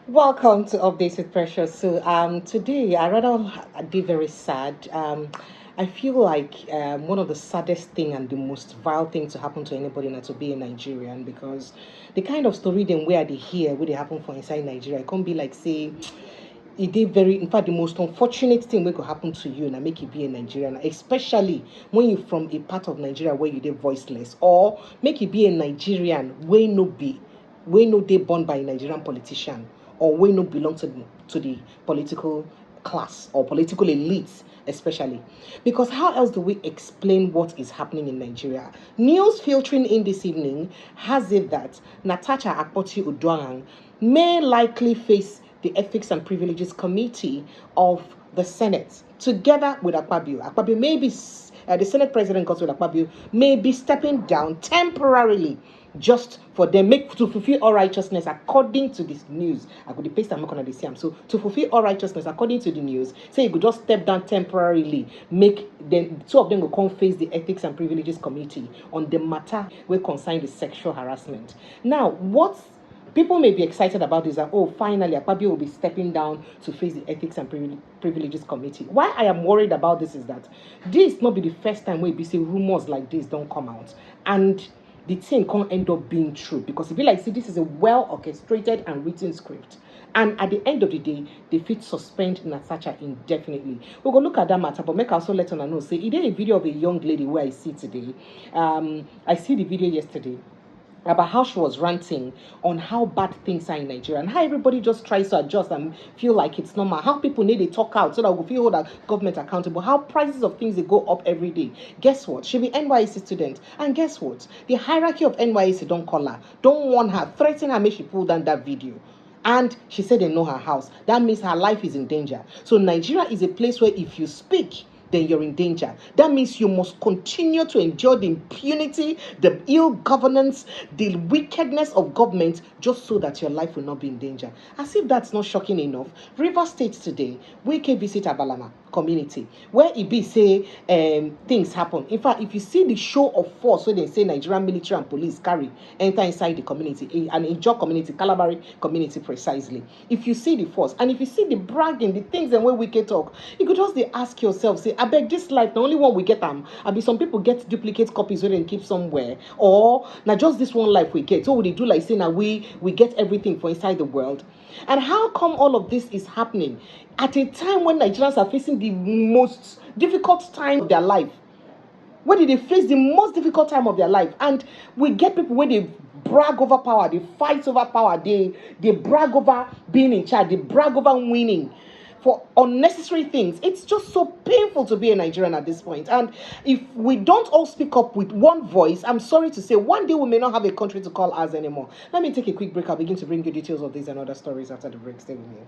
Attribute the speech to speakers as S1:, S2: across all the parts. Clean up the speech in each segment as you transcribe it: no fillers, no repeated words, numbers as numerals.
S1: Welcome to Updates with Precious. Today I rather be very sad. I feel like one of the saddest thing and the most vile thing to happen to anybody not to be a Nigerian because the kind of story then where they hear where they happen for inside Nigeria, it can't be like say it did very in fact the most unfortunate thing that could happen to you and make you be a Nigerian, especially when you're from a part of Nigeria where you did voiceless, or make you be a Nigerian where no they born by a Nigerian politician or where no belong to the political class or political elites especially. Because how else do we explain what is happening in Nigeria? News filtering in this evening has it that Natasha Akpoti-Uduaghan may likely face the Ethics and Privileges Committee of the Senate, together with Akpabio. Akpabio may be, the Senate President Godswill Akpabio may be stepping down temporarily just for them to fulfill all righteousness according to this news. I could paste I'm not gonna see so to fulfill all righteousness according to the news, say you could just step down temporarily, make then two of them will come face the Ethics and Privileges Committee on the matter will concern the sexual harassment. Now, what people may be excited about this that, oh, finally, Akpabio will be stepping down to face the Ethics and Privileges Committee. Why I am worried about this is that this not be the first time where we see rumors like this don't come out. And the thing can't end up being true because if you like, see, this is a well orchestrated and written script. And at the end of the day, they fit suspend Natasha indefinitely. We're going to look at that matter, but make also let her know. Say, it is a video of a young lady where I see today. I see the video yesterday about how she was ranting on how bad things are in Nigeria and how everybody just tries to adjust and feel like it's normal. How people need to talk out so that we feel that government accountable. How prices of things they go up every day. Guess what? She be NYSC student, and guess what? The hierarchy of NYSC don't call her, don't warn her, threaten her, make she pull down that video. And she said they know her house. That means her life is in danger. So Nigeria is a place where if you speak, then you're in danger. That means you must continue to endure the impunity, the ill governance, the wickedness of government just so that your life will not be in danger. As if that's not shocking enough, River State today, we can visit Abalama community where it be say things happen. In fact, if you see the show of force where they say Nigerian military and police carry enter inside the community, an Ijaw community, Calabari community precisely. If you see the force and if you see the bragging, the things and where we can talk, you could just ask yourself, say, I beg this life, the only one we get them. I be some people get duplicate copies where they keep somewhere, or now just this one life we get. So would they do like say now we get everything for inside the world? And how come all of this is happening at a time when Nigerians are facing the most difficult time of their life? When did they face the most difficult time of their life? And we get people where they brag over power, they fight over power, they brag over being in charge, they brag over winning for unnecessary things. It's just so painful to be a Nigerian at this point. And if we don't all speak up with one voice, I'm sorry to say, one day we may not have a country to call ours anymore. Let me take a quick break. I'll begin to bring you details of these and other stories after the break. Stay with me.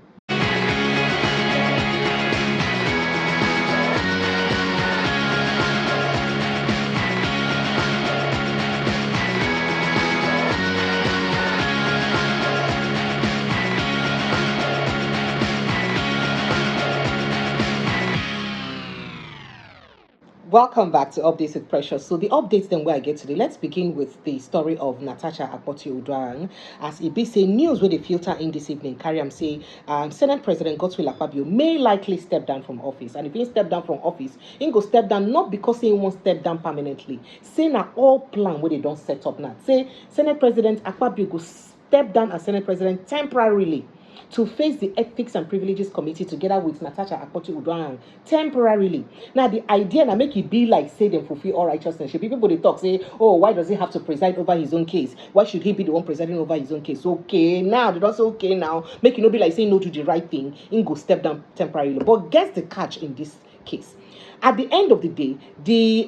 S1: Welcome back to Updates with Precious. So the updates then where I get today, let's begin with the story of Natasha Akpoti-Uduaghan. As it be say news where they filter in this evening, carry say Senate President Godswill Akpabio may likely step down from office. And if he step down from office, he go step down not because he won't step down permanently. Say now all plan where they don't set up now. Say Senate President Akpabio go step down as Senate President temporarily to face the Ethics and Privileges Committee together with Natasha Akpoti-Uduaghan temporarily. Now, the idea now make it be like, say, them fulfill all righteousness. Should people they talk, say, oh, why does he have to preside over his own case? Why should he be the one presiding over his own case? Okay, now, they don't say, okay, now, make it not be like saying no to the right thing, and go step down temporarily. But guess the catch in this case. At the end of the day, the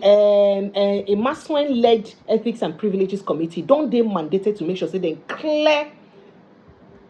S1: Imasuen-led Ethics and Privileges Committee don't they mandated to make sure say they clear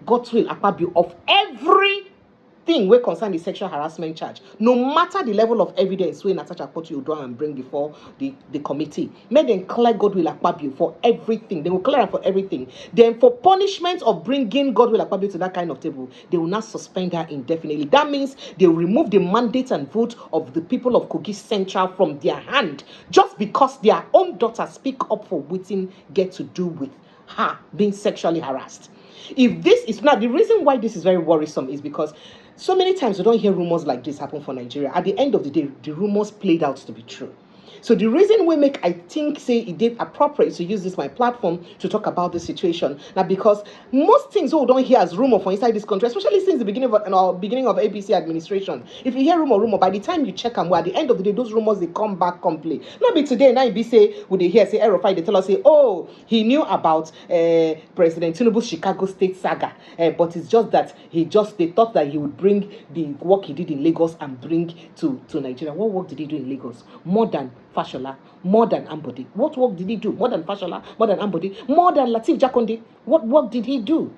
S1: Godswill Akpabio of everything where concern the sexual harassment charge, no matter the level of evidence where Natasha Akpoti-Uduaghan bring before the committee. Make them clear Godswill Akpabio for everything. They will clear for everything. Then for punishment of bringing Godswill Akpabio to that kind of table, they will not suspend her indefinitely. That means they will remove the mandate and vote of the people of Kogi Central from their hand just because their own daughter speak up for what get to do with her being sexually harassed. If this is not the reason why this is very worrisome, is because so many times we don't hear rumors like this happen for Nigeria. At the end of the day, the rumors played out to be true. So the reason we make, I think, say it did appropriate to use this my platform to talk about the situation. Now, because most things we don't hear as rumor for inside this country, especially since the beginning of APC administration. If you hear rumor, by the time you check them, well, at the end of the day, those rumors they come back complete. Not be today, now be say would they hear say Erofai, they tell us say, oh, he knew about President Tinubu's Chicago State saga, but it's just that they thought that he would bring the work he did in Lagos and bring to Nigeria. What work did he do in Lagos? More than Fashola, more than Ambody. What work did he do? More than Fashola, more than Ambody, more than Lateef Jakonde. What work did he do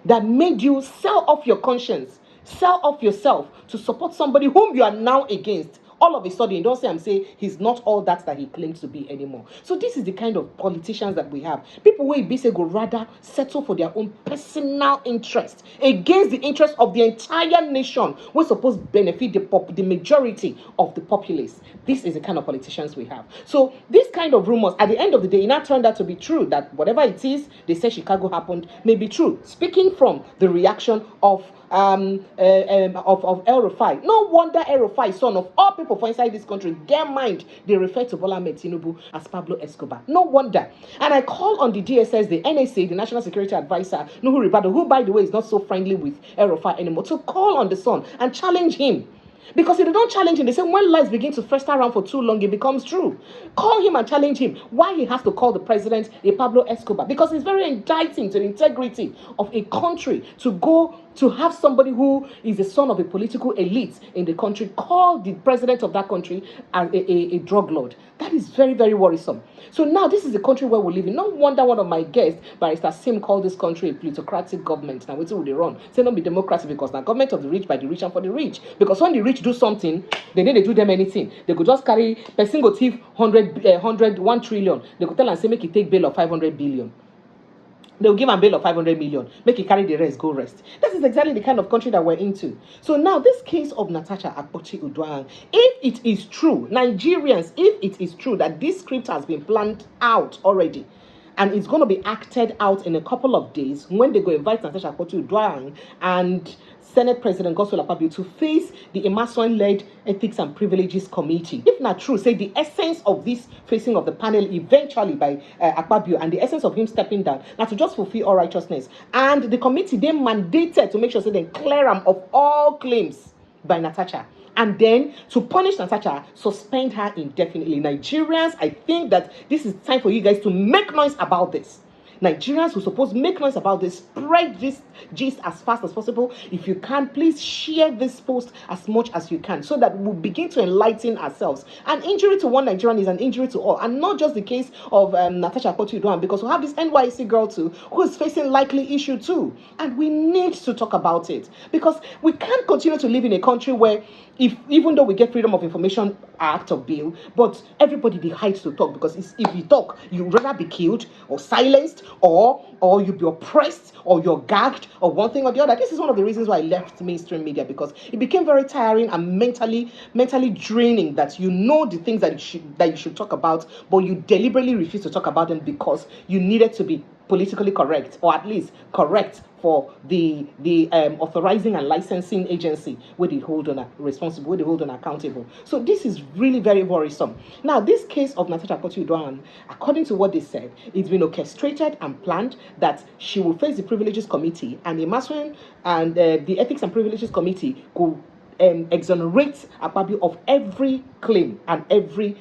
S1: that made you sell off your conscience, sell off yourself to support somebody whom you are now against? All of a sudden, don't say I'm saying he's not all that he claims to be anymore. So this is the kind of politicians that we have. People who be say go rather settle for their own personal interest against the interest of the entire nation. We're supposed to benefit the majority of the populace. This is the kind of politicians we have. So this kind of rumors, at the end of the day, it now turned out to be true that whatever it is, they say Chicago happened, may be true. Speaking from the reaction of El Rufai. No wonder El Rufai, son of all people for inside this country, their mind, they refer to Bola Ahmed Tinubu as Pablo Escobar. No wonder. And I call on the DSS, the NSA, the National Security Advisor, Nuhu Ribado, who, by the way, is not so friendly with El Rufai anymore, to call on the son and challenge him. Because if they don't challenge him, they say when lies begin to fester around for too long, it becomes true. Call him and challenge him. Why he has to call the president a Pablo Escobar? Because it's very indicting to the integrity of a country to go to have somebody who is the son of a political elite in the country call the president of that country as a drug lord. That is very, very worrisome. So now this is the country where we live in. No wonder one of my guests, Barrister Sim, called this country a plutocratic government. Now, what's will they run? Say not be democracy because now government of the rich by the rich and for the rich. Because when the rich do something, they need to do them anything. They could just carry person go thief 1 trillion. They could tell and say make it take bail of 500 billion. They'll give a bail of 500 million, make it carry the rest, go rest. This is exactly the kind of country that we're into. So now this case of Natasha Akpoti-Uduaghan, if it is true, Nigerians, if it is true that this script has been planned out already, and it's going to be acted out in a couple of days when they go invite Natasha Akpoti-Uduaghan and Senate President Godswill Akpabio to face the Imasuen-led Ethics and Privileges Committee. If not true, say the essence of this facing of the panel eventually by Akpabio and the essence of him stepping down, now to just fulfill all righteousness. And the committee then mandated to make sure they clear them of all claims by Natasha. And then to punish Natasha, suspend her indefinitely. Nigerians, I think that this is time for you guys to make noise about this. Nigerians who suppose make noise about this, spread this gist as fast as possible. If you can, please share this post as much as you can so that we'll begin to enlighten ourselves. An injury to one Nigerian is an injury to all, and not just the case of Natasha Akpoti-Uduaghan, because we have this NYSC girl too who is facing likely issue too, and we need to talk about it because we can't continue to live in a country where even though we get Freedom of Information Act of Bill, but everybody they hide to talk because if you talk, you'd rather be killed or silenced or you'll be oppressed or you're gagged or one thing or the other. This is one of the reasons why I left mainstream media, because it became very tiring and mentally draining that you know the things that you should talk about, but you deliberately refuse to talk about them because you needed to be politically correct, or at least correct for the authorizing and licensing agency where they hold on responsible, where they hold on accountable. So this is really very worrisome. Now, this case of Natasha Akpoti-Uduaghan, according to what they said, it's been orchestrated and planned that she will face the Privileges Committee, and the Imasuen and the Ethics and Privileges Committee could exonerate Akpabio of every claim and every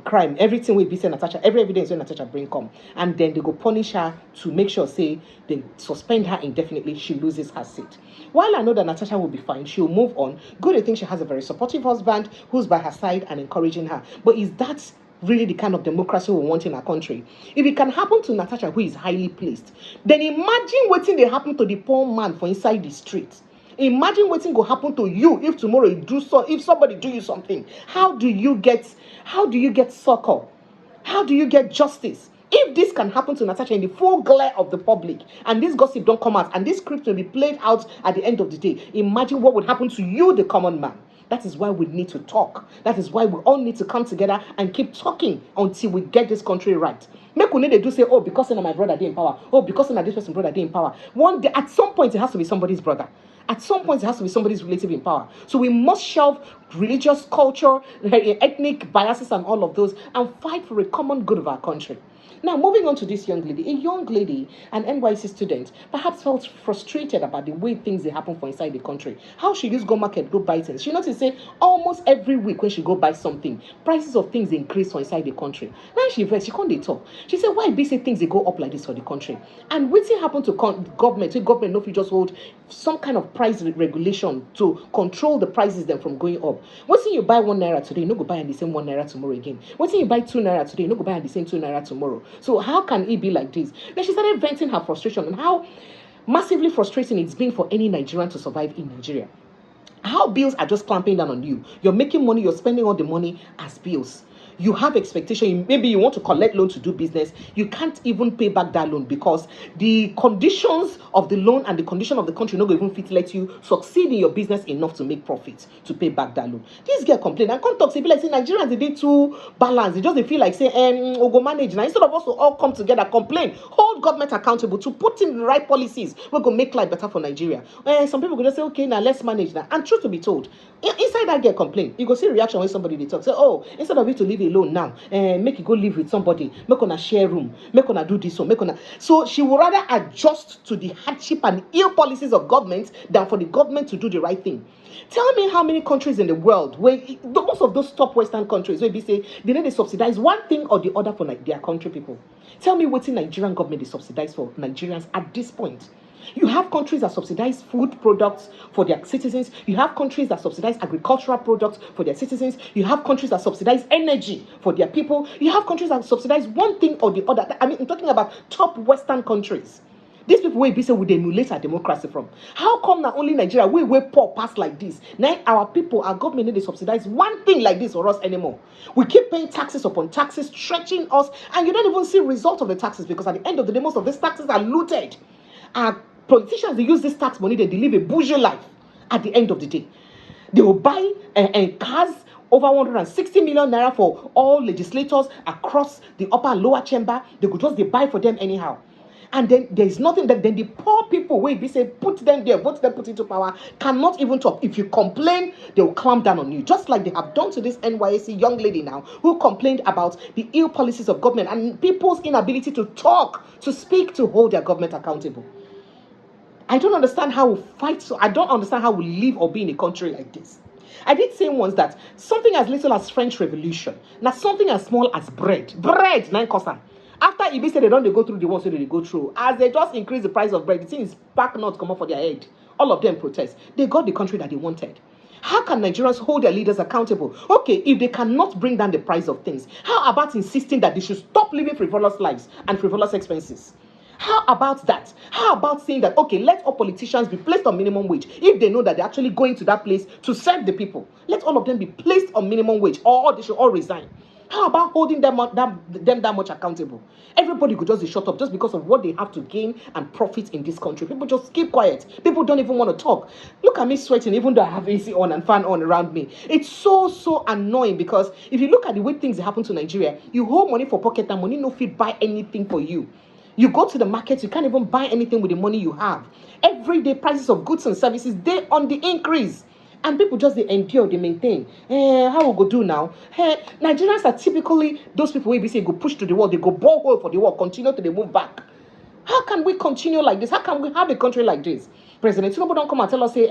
S1: crime, everything we be saying Natasha, every evidence when Natasha bring come, and then they go punish her to make sure say they suspend her indefinitely, she loses her seat. While I know that Natasha will be fine, she will move on. Good, I think she has a very supportive husband who's by her side and encouraging her. But is that really the kind of democracy we want in our country? If it can happen to Natasha, who is highly placed, then imagine what thing they happen to the poor man for inside the street. Imagine what thing will happen to you if tomorrow if somebody do you something. How do you get succor? How do you get justice? If this can happen to Natasha in the full glare of the public, and this gossip don't come out, and this script will be played out at the end of the day, imagine what would happen to you, the common man. That is why we need to talk. That is why we all need to come together and keep talking until we get this country right. Make we need to do say, oh, because my brother they in power. Oh, because this person brother they in power. One day, at some point, it has to be somebody's brother. At some point, it has to be somebody's relative in power. So we must shelve religious culture, ethnic biases, and all of those, and fight for a common good of our country. Now, moving on to this young lady. A young lady, an NYSC student, perhaps felt frustrated about the way things they happen for inside the country. How she used go market, go buy things. She noticed, say, almost every week when she go buy something, prices of things increase for inside the country. Now she vex, she can't talk. She said, why be say things they go up like this for the country? And what happened to government? So government no fit just hold some kind of price regulation to control the prices then from going up. Once you buy 1 naira today, you no go buy the same 1 naira tomorrow again. Once you buy 2 naira today, you no go buy the same 2 naira tomorrow. So how can it be like this? Then she started venting her frustration and how massively frustrating it's been for any Nigerian to survive in Nigeria. How bills are just clamping down on you. You're making money, you're spending all the money as bills. You have expectation, maybe you want to collect loan to do business, you can't even pay back that loan because the conditions of the loan and the condition of the country not even fit let you succeed in your business enough to make profit to pay back that loan. This girl complain and come talk, say, like, say Nigerians, they did too balance. They just feel like, say, we'll go manage. Now, instead of us to all come together, complain, hold government accountable to put in the right policies, we're going to make life better for Nigeria. Some people could just say, okay, now let's manage that. And truth to be told, inside that girl complain, you go see reaction when somebody they talk. Say, oh, instead of you to leave alone now, make you go live with somebody, make on a share room, make on a do this one, make on a. So she would rather adjust to the hardship and ill policies of government than for the government to do the right thing. Tell me how many countries in the world where most of those top Western countries where we say they need to subsidize one thing or the other for their country people. Tell me what the Nigerian government is subsidized for Nigerians at this point. You have countries that subsidize food products for their citizens. You have countries that subsidize agricultural products for their citizens. You have countries that subsidize energy for their people. You have countries that subsidize one thing or the other. I mean, I'm talking about top Western countries. These people will be say we emulate our democracy from. How come not only Nigeria we poor pass like this? Now our people, our government need to subsidize one thing like this for us anymore. We keep paying taxes upon taxes, stretching us, and you don't even see result of the taxes because at the end of the day, most of these taxes are looted. Our politicians, they use this tax money, they live a bourgeois life at the end of the day. They will buy cars over 160 million naira for all legislators across the upper and lower chamber. They could just buy for them anyhow. And then there is nothing that then the poor people will be say put them there, vote them, put into power, cannot even talk. If you complain, they will clamp down on you. Just like they have done to this NYSC young lady now who complained about the ill policies of government and people's inability to talk, to speak, to hold their government accountable. I don't understand how we fight. So I don't understand how we live or be in a country like this. I did say once that something as little as French Revolution, now something as small as bread, 9 kosan. After EB said they don't go through the ones that they go through, as they just increase the price of bread, the thing is back not come up for their head. All of them protest. They got the country that they wanted. How can Nigerians hold their leaders accountable? Okay, if they cannot bring down the price of things, how about insisting that they should stop living frivolous lives and frivolous expenses? How about that? How about saying that, okay, let all politicians be placed on minimum wage if they know that they're actually going to that place to serve the people? Let all of them be placed on minimum wage or they should all resign. How about holding them that much accountable? Everybody could just shut up just because of what they have to gain and profit in this country. People just keep quiet. People don't even want to talk. Look at me sweating even though I have AC on and fan on around me. It's so annoying because if you look at the way things happen to Nigeria, you hold money for pocket and money no fit buy anything for you. You go to the market, you can't even buy anything with the money you have. Everyday prices of goods and services, they on the increase. And people just, they endure, they maintain. How we go do now? Nigerians are typically those people where we say go push to the wall, they go borehole for the wall, continue to they move back. How can we continue like this? How can we have a country like this? President Tinubu don't come and tell us, say,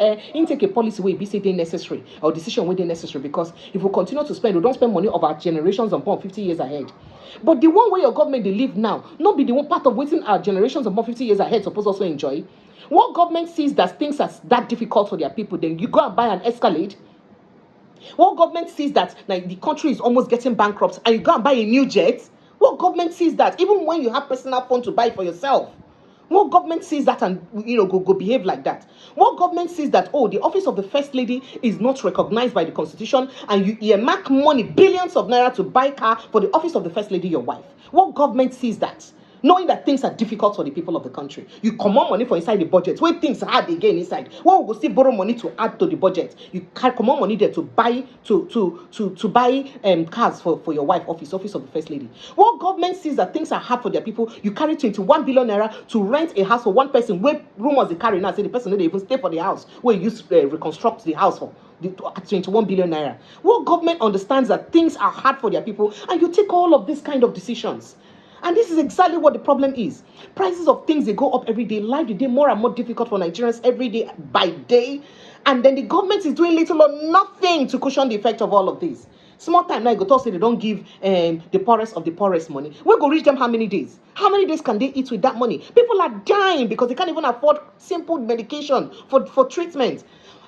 S1: take a policy where we say they necessary, or decision where they necessary, because if we continue to spend, we don't spend money of our generations upon 50 years ahead. But the one way your government they live now, not be the one part of waiting our generations upon 50 years ahead supposed also enjoy. What government sees that things are that difficult for their people, then you go and buy an Escalade. What government sees that like, the country is almost getting bankrupt and you go and buy a new jet? What government sees that even when you have personal funds to buy for yourself? What government sees that and go behave like that? What government sees that, oh, the office of the first lady is not recognized by the constitution and you earmark money, billions of naira to buy car for the office of the first lady, your wife? What government sees that? knowing that things are difficult for the people of the country. You command money for inside the budget. When things are hard again inside, well, we will still borrow money to add to the budget. You can command money there to buy cars for your wife, office of the first lady. Well, government sees that things are hard for their people. You carry 21 billion naira to rent a house for one person. Where rumors they carry now say the person they even stay for the house where you reconstruct the house for. The 21 billion naira. Well, government understands that things are hard for their people, and you take all of these kind of decisions. And this is exactly what the problem is. Prices of things, they go up every day. Life today more and more difficult for Nigerians every day by day. And then the government is doing little or nothing to cushion the effect of all of this. Small time now, you go talk say they don't give the poorest of the poorest money. We go reach them how many days? How many days can they eat with that money? People are dying because they can't even afford simple medication for treatment.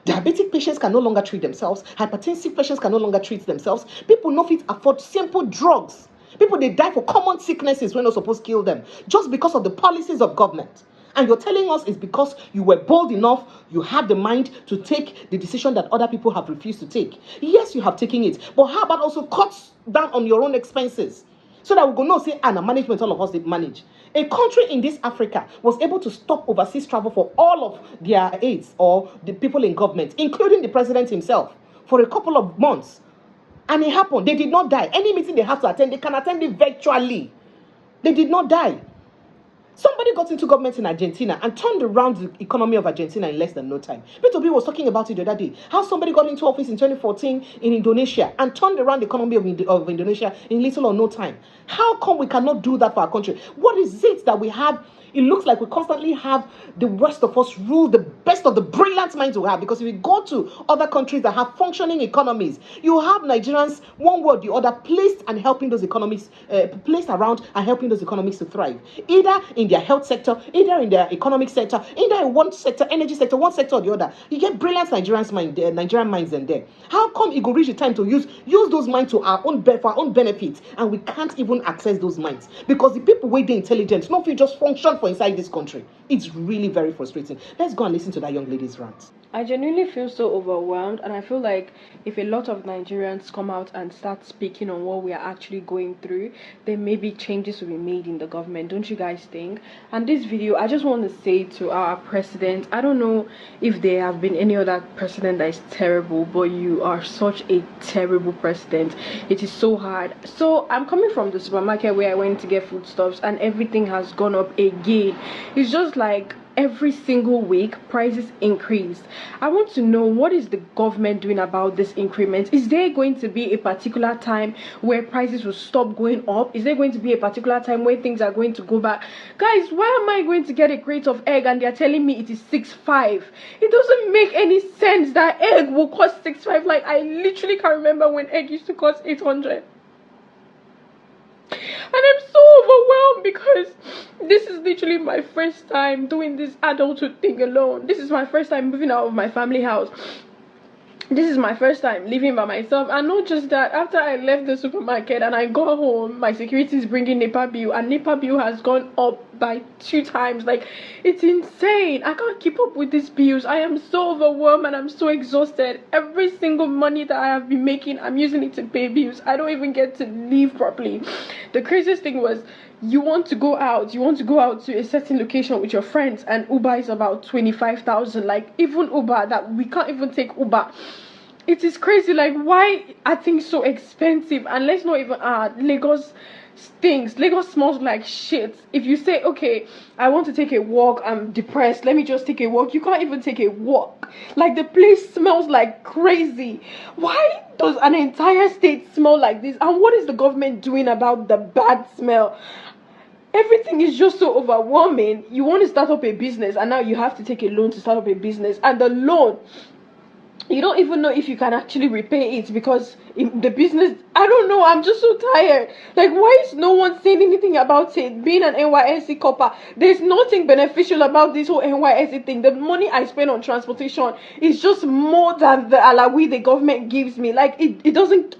S1: Diabetic patients can no longer treat themselves. Hypertensive patients can no longer treat themselves. People no fit afford simple drugs. People, they die for common sicknesses when they're supposed to kill them just because of the policies of government. And you're telling us it's because you were bold enough, you had the mind to take the decision that other people have refused to take. Yes, you have taken it. But how about also cut down on your own expenses? So that we go no say, management, all of us did manage. A country in this Africa was able to stop overseas travel for all of their aides or the people in government, including the president himself, for a couple of months. And it happened. They did not die. Any meeting they have to attend, they can attend it virtually. They did not die. Somebody got into government in Argentina and turned around the economy of Argentina in less than no time. P2B was talking about it the other day. How somebody got into office in 2014 in Indonesia and turned around the economy of Indonesia in little or no time. How come we cannot do that for our country? What is it that we have? It looks like we constantly have the rest of us rule the best of the brilliant minds we have. Because if you go to other countries that have functioning economies, you have Nigerians, one way or the other, placed and helping those economies, placed around and helping those economies to thrive. Either in their health sector, either in their economic sector, either in one sector, energy sector, one sector or the other. You get brilliant Nigerian minds in there. How come it go reach the time to use those minds for our own benefit, and we can't even access those minds? Because the people with the intelligence, not if you just function for inside this country. It's really very frustrating. Let's go and listen to that young lady's rant.
S2: I genuinely feel so overwhelmed, and I feel like if a lot of Nigerians come out and start speaking on what we are actually going through, then maybe changes will be made in the government. Don't you guys think? And this video, I just want to say to our president, I don't know if there have been any other president that is terrible, but you are such a terrible president. It is so hard. So I'm coming from the supermarket where I went to get foodstuffs, and everything has gone up again. It's just like every single week prices increase. I want to know, what is the government doing about this increment? Is there going to be a particular time where prices will stop going up? Is there going to be a particular time where things are going to go back? Guys, why am I going to get a crate of egg and they're telling me it is 6.5? It doesn't make any sense that egg will cost 6.5. Like, I literally can't remember when egg used to cost 800. And I'm so overwhelmed because this is literally my first time doing this adulthood thing alone. This is my first time moving out of my family house. This is my first time living by myself. And not just that, after I left the supermarket and I got home, my security is bringing NEPA bill, and NEPA bill has gone up by 2 times. Like, it's insane. I can't keep up with these bills. I am so overwhelmed and I'm so exhausted. Every single money that I have been making, I'm using it to pay bills. I don't even get to live properly. The craziest thing was, you want to go out to a certain location with your friends, and Uber is about 25,000. Like, even Uber, that we can't even take Uber. It is crazy. Like, why are things so expensive? And let's not even Lagos stinks. Lagos smells like shit. If you say, okay, I want to take a walk, I'm depressed, let me just take a walk, you can't even take a walk. Like, the place smells like crazy. Why does an entire state smell like this? And what is the government doing about the bad smell? Everything is just so overwhelming. You want to start up a business, and now you have to take a loan to start up a business, and the loan, you don't even know if you can actually repay it, because in the business, I don't know, I'm just so tired. Like, why is no one saying anything about it? Being an NYSC copper, there's nothing beneficial about this whole NYSC thing. The money I spend on transportation is just more than the alawi the government gives me. Like, it doesn't,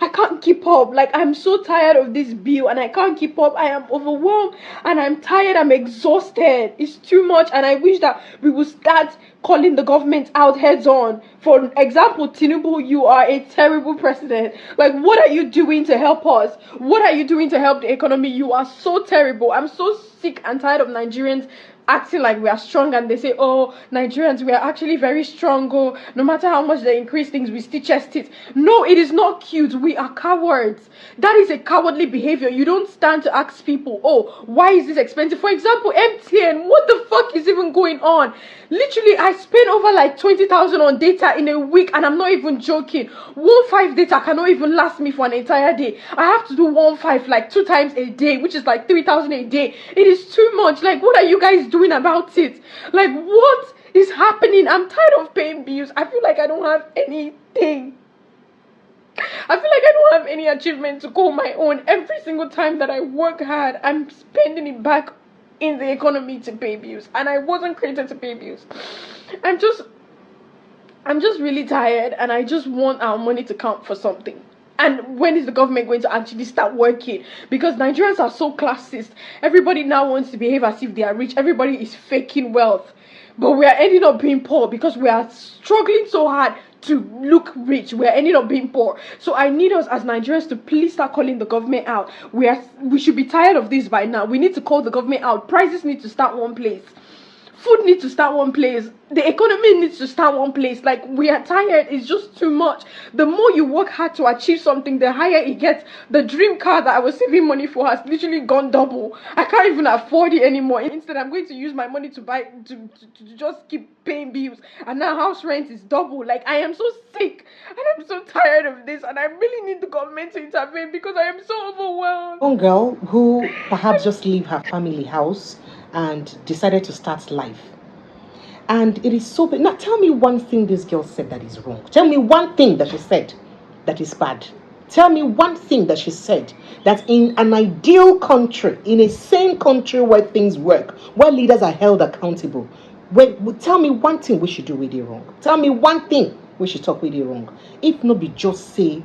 S2: I can't keep up. Like, I'm so tired of this bill and I can't keep up. I am overwhelmed and I'm tired. I'm exhausted. It's too much. And I wish that we would start calling the government out heads on. For example, Tinubu, you are a terrible president. Like, what are you doing to help us? What are you doing to help the economy? You are so terrible. I'm so sick and tired of Nigerians acting like we are strong, and they say, oh, Nigerians, we are actually very strong. Oh, no matter how much they increase things, we still chest it. No, it is not cute. We are cowards. That is a cowardly behavior. You don't stand to ask people, oh, why is this expensive? For example, MTN, what the fuck is even going on? Literally, I spent over like 20,000 on data in a week, and I'm not even joking. 1.5 data cannot even last me for an entire day. I have to do 1.5 like 2 times a day, which is like 3,000 a day. It is too much. Like, what are you guys doing about it? Like, what is happening? I'm tired of paying bills. I feel like I don't have anything. I feel like I don't have any achievement to call my own. Every single time that I work hard, I'm spending it back in the economy to pay bills, and I wasn't created to pay bills. I'm just really tired, and I just want our money to count for something. And when is the government going to actually start working? Because Nigerians are so classist. Everybody now wants to behave as if they are rich. Everybody is faking wealth. But we are ending up being poor because we are struggling so hard to look rich. We are ending up being poor. So I need us as Nigerians to please start calling the government out. We should be tired of this by now. We need to call the government out. Prices need to start one place. Food needs to start one place. The economy needs to start one place. Like, we are tired. It's just too much. The more you work hard to achieve something, the higher it gets. The dream car that I was saving money for has literally gone double. I can't even afford it anymore. Instead, I'm going to use my money to buy, to just keep paying bills. And now house rent is double. Like, I am so sick. And I'm so tired of this. And I really need the government to intervene because I am so overwhelmed.
S1: One girl who perhaps just leave her family house and decided to start life. And it is so bad. Now, tell me one thing this girl said that is wrong. Tell me one thing that she said that is bad. Tell me one thing that she said that in an ideal country, in a sane country where things work, where leaders are held accountable, tell me one thing we should do with it wrong. Tell me one thing we should talk with it wrong. If not, be just say,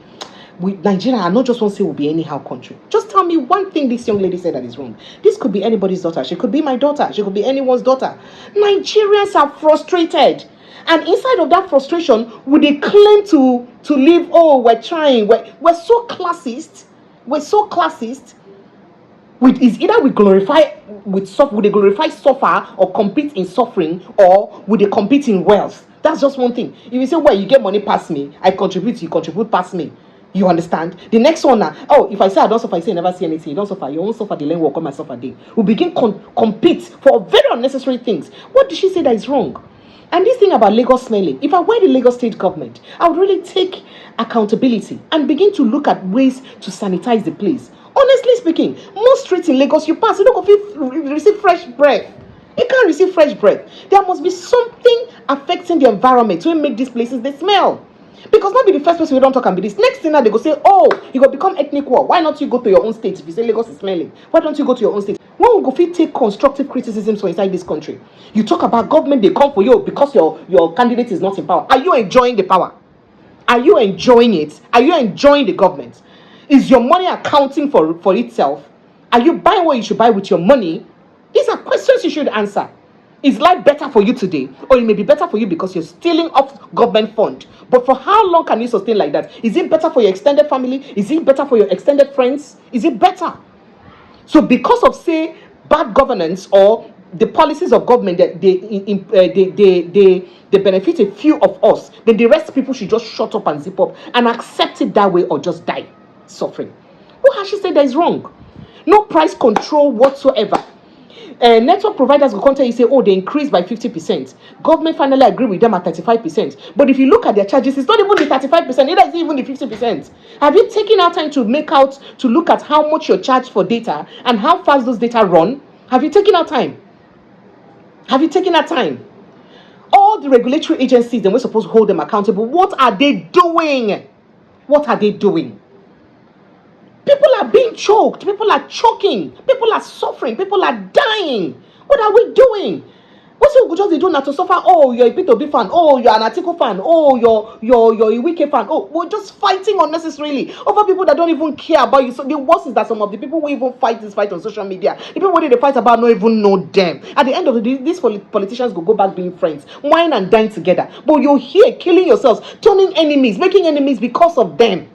S1: Nigeria, I not just want to say will be anyhow country. Just tell me one thing this young lady said that is wrong. This could be anybody's daughter. She could be my daughter. She could be anyone's daughter. Nigerians are frustrated. And inside of that frustration, would they claim to live, oh, we're trying. We're so classist. We're so classist. Is either we glorify would they glorify suffer or compete in suffering, or would they compete in wealth? That's just one thing. If you say, well, you get money past me, I contribute, you contribute past me. You understand? The next one now, if I say I don't suffer, I say I never see anything. You don't suffer. You won't suffer. The land will come and suffer. Day. We begin compete for very unnecessary things. What did she say that is wrong? And this thing about Lagos smelling, if I were the Lagos state government, I would really take accountability and begin to look at ways to sanitize the place. Honestly speaking, most streets in Lagos you pass, you don't receive fresh breath. You can't receive fresh breath. There must be something affecting the environment to make these places they smell. Because not be the first person we don't talk and be this. Next thing now they go say, oh, you go become ethnic war. Why not you go to your own state? If you say Lagos is smelling, why don't you go to your own state? When we go fit take constructive criticisms for inside this country, you talk about government, they come for you because your candidate is not in power. Are you enjoying the power? Are you enjoying it? Are you enjoying the government? Is your money accounting for itself? Are you buying what you should buy with your money? These are questions you should answer. Is life better for you today? Or it may be better for you because you're stealing off government fund. But for how long can you sustain like that? Is it better for your extended family? Is it better for your extended friends? Is it better? So because of, say, bad governance or the policies of government that they benefit a few of us, then the rest of people should just shut up and zip up and accept it that way or just die suffering. What has she said that is wrong? No price control whatsoever. Network providers will come tell you, say, oh, they increased by 50%. Government finally agree with them at 35%. But if you look at their charges, it's not even the 35%, neither is it even the 50%. Have you taken out time to look at how much you're charged for data and how fast those data run? Have you taken out time? Have you taken out time? All the regulatory agencies, then we're supposed to hold them accountable. What are they doing? What are they doing? People are being choked. People are choking. People are suffering. People are dying. What are we doing? What you just they do not to suffer? Oh, you're a P2B fan. Oh, you're an Atiku fan. Oh, you're a Wike fan. Oh, we're just fighting unnecessarily over people that don't even care about you. So the worst is that some of the people who even fight this fight on social media, the people who they fight about don't even know them. At the end of the day, these politicians go back being friends, wine and dine together. But you're here killing yourselves, turning enemies, making enemies because of them.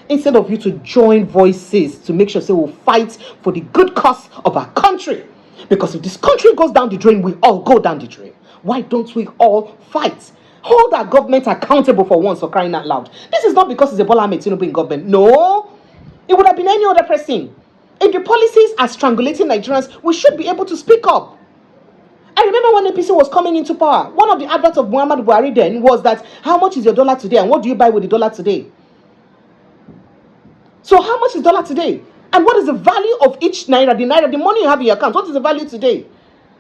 S1: Instead of you to join voices to make sure we'll fight for the good cause of our country. Because if this country goes down the drain, we all go down the drain. Why don't we all fight? Hold our government accountable for once, for crying out loud. This is not because it's a Bola Ahmed Tinubu in government. No. It would have been any other person. If the policies are strangulating Nigerians, we should be able to speak up. I remember when APC was coming into power, one of the adverts of Muhammad Buhari then was that, how much is your dollar today and what do you buy with the dollar today? So how much is dollar today? And what is the value of each naira, the money you have in your account? What is the value today?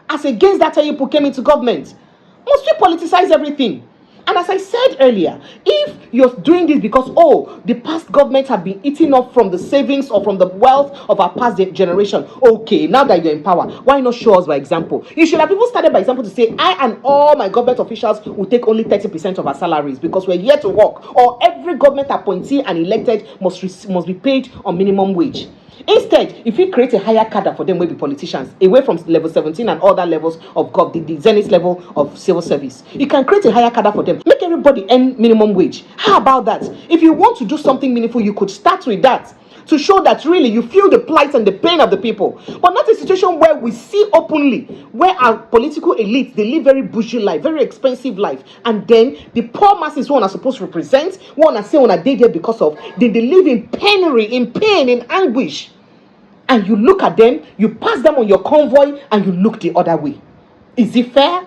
S1: As against that time you came into government. Must we politicize everything? And as I said earlier, if you're doing this because, oh, the past government have been eating up from the savings or from the wealth of our past generation, okay, now that you're in power, why not show us by example? You should have even started by example to say, I and all my government officials will take only 30% of our salaries because we're here to work. Or every government appointee and elected must be paid on minimum wage. Instead, if you create a higher cadre for them, will be politicians, away from level 17 and other levels of God, the zenith level of civil service, you can create a higher cadre for them. Make everybody earn minimum wage. How about that? If you want to do something meaningful, you could start with that to show that really you feel the plight and the pain of the people, but not a situation where we see openly where our political elites, they live very bougie life, very expensive life, and then the poor masses who are supposed to represent, who are say on a day there because of, they live in penury, in pain, in anguish, and you look at them, you pass them on your convoy, and you look the other way. Is it fair?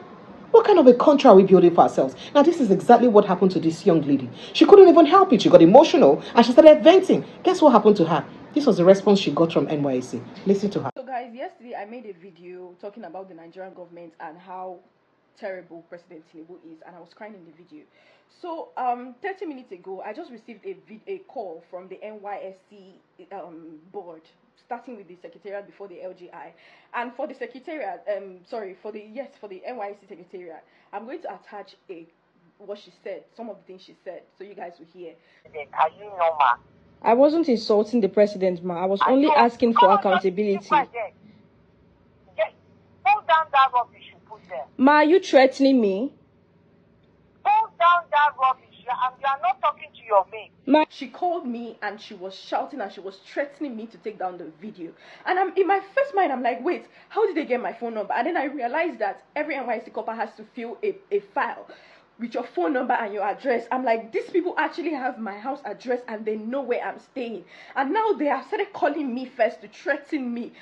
S1: What kind of a country are we building for ourselves? Now, this is exactly what happened to this young lady. She couldn't even help it. She got emotional and she started venting. Guess what happened to her? This was the response she got from NYSC. Listen to her.
S2: So guys, yesterday I made a video talking about the Nigerian government and how terrible President Tinubu is, and I was crying in the video. So 30 minutes ago, I just received a call from the NYSC board, starting with the secretariat before the LGI, and for the secretariat, for the NYSC secretariat, I'm going to attach what she said, some of the things she said, so you guys will hear.
S3: Are you normal?
S2: I wasn't insulting the president, ma. I was only asking for accountability.
S3: Hold down that rubbish you put there.
S2: Ma, are you threatening me?
S3: Hold down that rubbish. You are not talking to your mate.
S2: Ma, she called me and she was shouting and she was threatening me to take down the video. And I'm in my first mind, I'm like, wait, how did they get my phone number? And then I realized that every NYSC copper has to fill a file with your phone number and your address. I'm like, these people actually have my house address and they know where I'm staying. And now they have started calling me first to threaten me.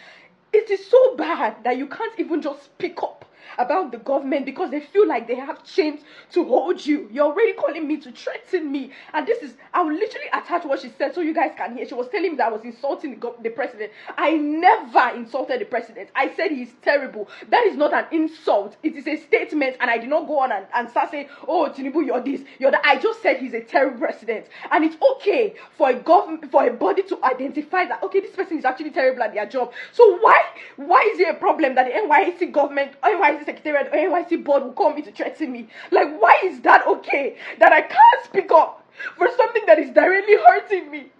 S2: It is so bad that you can't even just speak up about the government because they feel like they have chains to hold you. You're already calling me to threaten me. And this is, I will literally attach what she said so you guys can hear. She was telling me that I was insulting the president. I never insulted the president. I said he's terrible. That is not an insult. It is a statement, and I did not go on and start saying, oh, Tinubu, you're this, you're that. I just said he's a terrible president. And it's okay for a government, for a body to identify that, okay, this person is actually terrible at their job. So why is it a problem that the NYSC government, NYSC secretariat, or NYSC board will call me to threaten me? Like, why is that okay? That I can't speak up for something that is directly hurting me?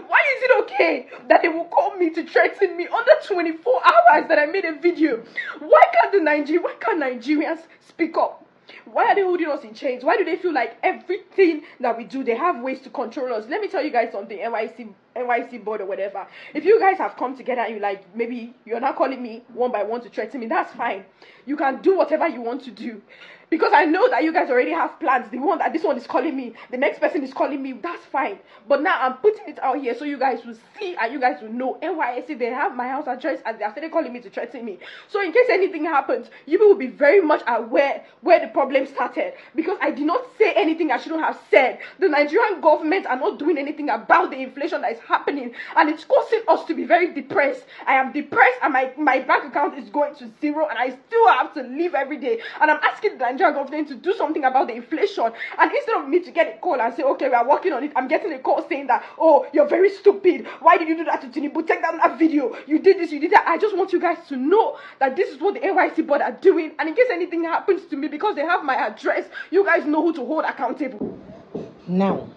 S2: Why is it okay that they will call me to threaten me under 24 hours that I made a video? Why can't Nigerians speak up? Why are they holding us in chains? Why do they feel like everything that we do, they have ways to control us? Let me tell you guys something, NYSC board or whatever. If you guys have come together and you like, maybe you're not calling me one by one to threaten me, that's fine. You can do whatever you want to do. Because I know that you guys already have plans. The one that this one is calling me, the next person is calling me, that's fine. But now I'm putting it out here so you guys will see and you guys will know. NYSC, they have my house address and they are still calling me to threaten me. So in case anything happens, you will be very much aware where the problem started. Because I did not say anything I shouldn't have said. The Nigerian government are not doing anything about the inflation that is happening. And it's causing us to be very depressed. I am depressed and my bank account is going to zero and I still have to live every day. And I'm asking the Nigerian Nigerian government to do something about the inflation. And instead of me to get a call and say, okay, we are working on it, I'm getting a call saying that, oh, you're very stupid. Why did you do that to Tinubu? Take down that video. You did this, you did that. I just want you guys to know that this is what the NYSC board are doing. And in case anything happens to me, because they have my address, you guys know who to hold accountable.
S1: Now,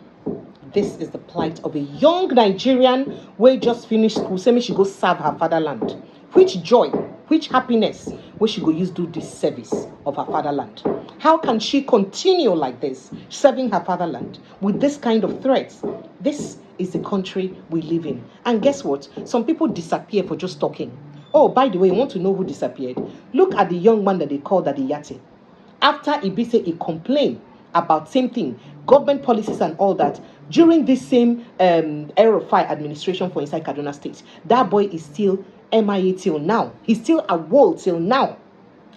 S1: this is the plight of a young Nigerian who just finished school, saying she go serve her fatherland. Which joy, which happiness where she go use do this service of her fatherland? How can she continue like this, serving her fatherland with this kind of threats? This is the country we live in. And guess what? Some people disappear for just talking. Oh, by the way, you want to know who disappeared? Look at the young man that they called Adiyate. After Ibise, he complained about same thing, government policies and all that. During this same Aerofire administration for inside Kaduna State, that boy is still MIA till now. He's still a wall till now.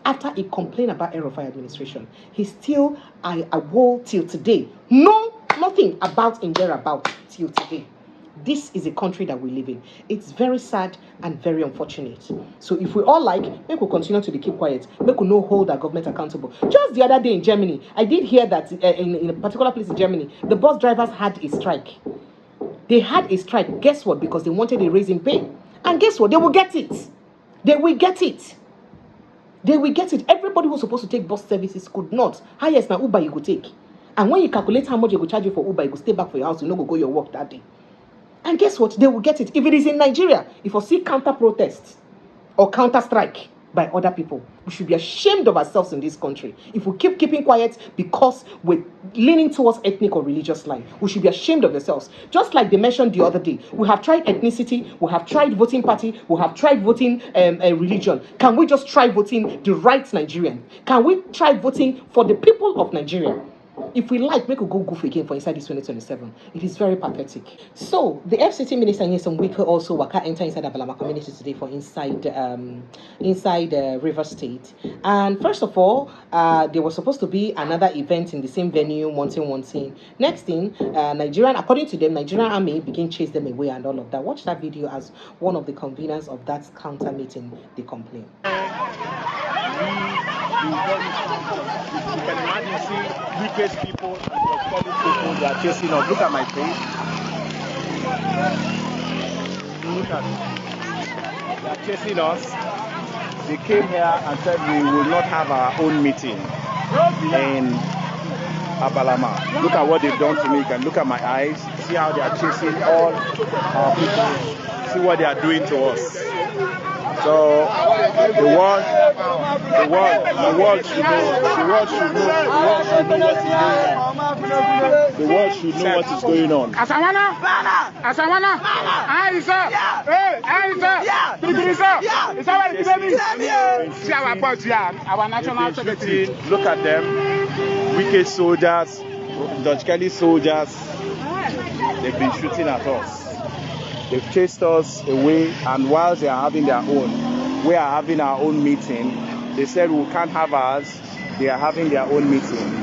S1: After he complained about Aerofire administration, he's still a wall till today. Nothing about in there about till today. This is a country that we live in. It's very sad and very unfortunate. So if we all like, make we continue to keep quiet. Make we no hold our government accountable. Just the other day in Germany, I did hear that in a particular place in Germany, the bus drivers had a strike. They had a strike. Guess what? Because they wanted a raise in pay. And guess what? They will get it. They will get it. They will get it. Everybody who's supposed to take bus services could not. Highest now Uber you could take. And when you calculate how much you could charge you for Uber, you could stay back for your house. You know, go your work that day. And guess what? They will get it. If it is in Nigeria, if we see counter protests or counter strike by other people, we should be ashamed of ourselves in this country. If we keeping quiet because we're leaning towards ethnic or religious line, we should be ashamed of ourselves. Just like they mentioned the other day, we have tried ethnicity, we have tried voting party, we have tried voting religion. Can we just try voting the right Nigerian? Can we try voting for the people of Nigeria? If we like, we could go goof again for inside this 2027. It is very pathetic. So, the FCT minister Nyesom Wike also waka enter inside the Balama community today for inside River State. And first of all, there was supposed to be another event in the same venue, one thing. Next thing, according to them, Nigerian army began chase them away and all of that. Watch that video as one of the conveners of that counter meeting, they complain.
S4: You can imagine seeing weakest people and public people, they are chasing us. Look at my face. Look at it. They are chasing us. They came here and said we will not have our own meeting in Abalama. Look at what they've done to me. You can look at my eyes. See how they are chasing all our people. See what they are doing to us. So the world should know what is going on.
S5: Asawana, Aisa, our national secretary.
S4: Look at them, wicked soldiers, Dutch Kelly soldiers. They've been shooting at us. They've chased us away, and while they are having their own, we are having our own meeting. They said we can't have ours. They are having their own meeting.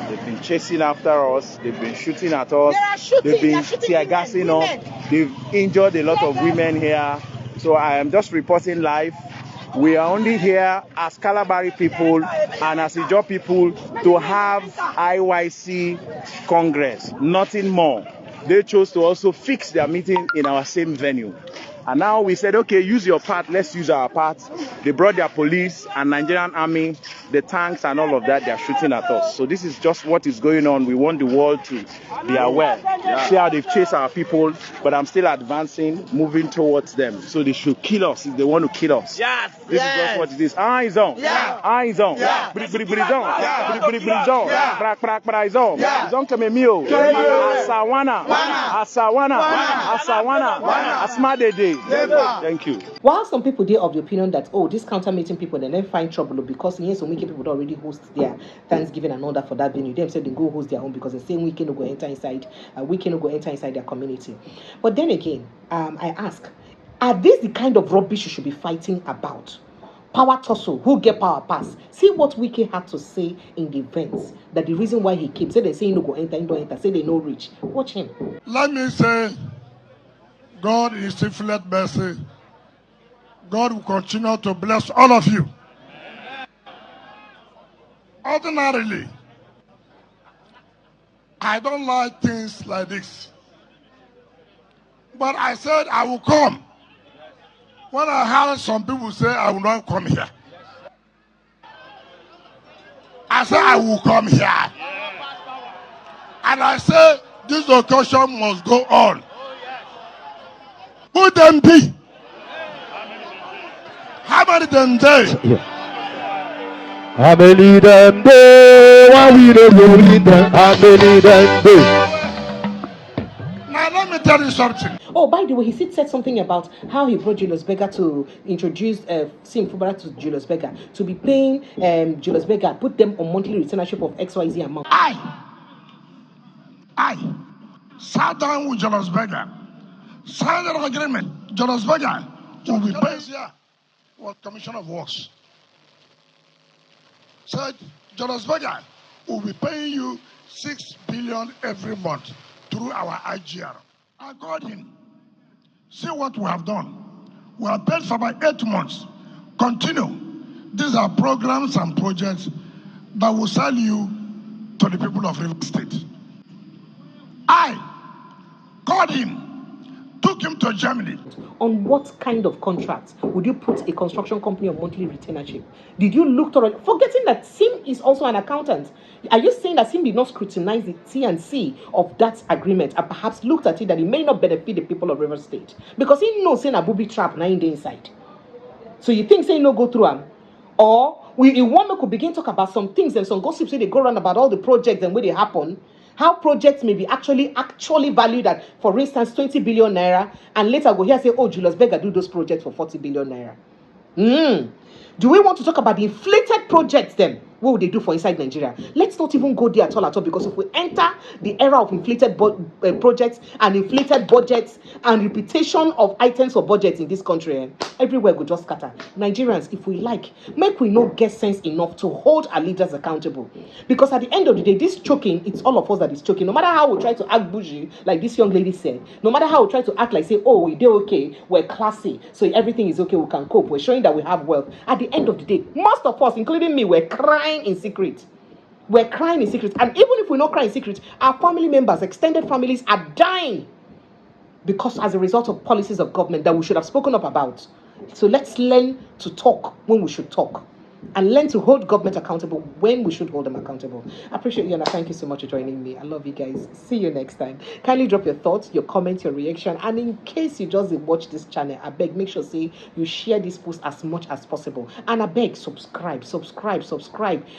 S4: They've been chasing after us. They've been shooting at us. They've been tear gassing us. They've injured a lot of women here. So I am just reporting live. We are only here as Calabari people and as Ijaw people to have IYC Congress, nothing more. They chose to also fix their meeting in our same venue. And now we said, okay, use your part, let's use our part. They brought their police and Nigerian army, the tanks and all of that, they are shooting at us. So this is just what is going on. We want the world to be aware. See how they've chased our people, but I'm still advancing, moving towards them. So they should kill us if they want to kill us.
S5: Yes.
S4: This is just what it is. Eyes on.
S5: Yeah.
S4: Eyes on.
S5: Yeah.
S4: Thank you.
S1: While some people are of the opinion that, oh, this counter meeting people, they then find trouble because some wicked people already host their Thanksgiving and all that for that venue. Them said they go host their own because the same weekend will go enter inside, their community. But then again, I ask, are these the kind of rubbish you should be fighting about? Power tussle, who get power pass? See what Wike had to say in the events. That the reason why he came, say they say he no go enter, he don't enter, say they no reach. Watch him.
S6: Let me say, God is infinite mercy. God will continue to bless all of you. Ordinarily, I don't like things like this. But I said I will come. When I heard some people say I will not come here, I said I will come here. And I said this occasion must go on. Who them be? How many them they?
S7: How many them day? Why we don't go in there? How many them day?
S6: Now let me tell you something.
S1: Oh, by the way, he said something about how he brought Julius Berger to introduce Sim Fubara to Julius Berger to be paying Julius Berger, put them on monthly retainership of XYZ amount.
S6: I sat down with Julius Berger, signed an agreement. Julius Berger will be paid here. What Commission of Works said Julius Berger will be paying you 6 billion every month through our IGR. I called him. See what we have done. We have paid for about 8 months. Continue. These are programs and projects that will sell you to the people of River State. I called him, took him to Germany.
S1: On what kind of contract would you put a construction company on monthly retainership? Did you look thoroughly? Forgetting that Sim is also an accountant. Are you saying that Sim did not scrutinize the T&C of that agreement and perhaps looked at it that it may not benefit the people of River State? Because he knows saying a booby trap 9 days inside. So you think saying no go through him? Or we want to begin talk about some things and some gossips say they go around about all the projects and where they happen. How projects may be actually valued at, for instance, 20 billion naira, and later go here and say, oh, Julius Berger do those projects for 40 billion naira. Do we want to talk about the inflated projects then? What would they do for inside Nigeria? Let's not even go there at all, because if we enter the era of inflated projects and inflated budgets and repetition of items for budgets in this country, everywhere go just scatter. Nigerians, if we like, make we not get sense enough to hold our leaders accountable. Because at the end of the day, this choking, it's all of us that is choking. No matter how we try to act bougie, like this young lady said, no matter how we try to act like, say, oh, we do okay, we're classy, so everything is okay, we can cope, we're showing that we have wealth. At the end of the day, most of us, including me, we're crying in secret. We're crying in secret. And even if we don't cry in secret, our family members, extended families are dying because as a result of policies of government that we should have spoken up about. So let's learn to talk when we should talk and learn to hold government accountable when we should hold them accountable. I appreciate you, and thank you so much for joining me. I love you guys. See you next time. Kindly drop your thoughts, your comments, your reaction, and in case you just watch this channel, I beg, make sure say you share this post as much as possible, and I beg, subscribe.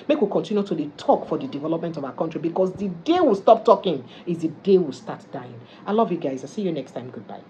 S1: Make we continue to talk for the development of our country, because the day we stop talking is the day we start dying. I love you guys. I'll see you next time. Goodbye.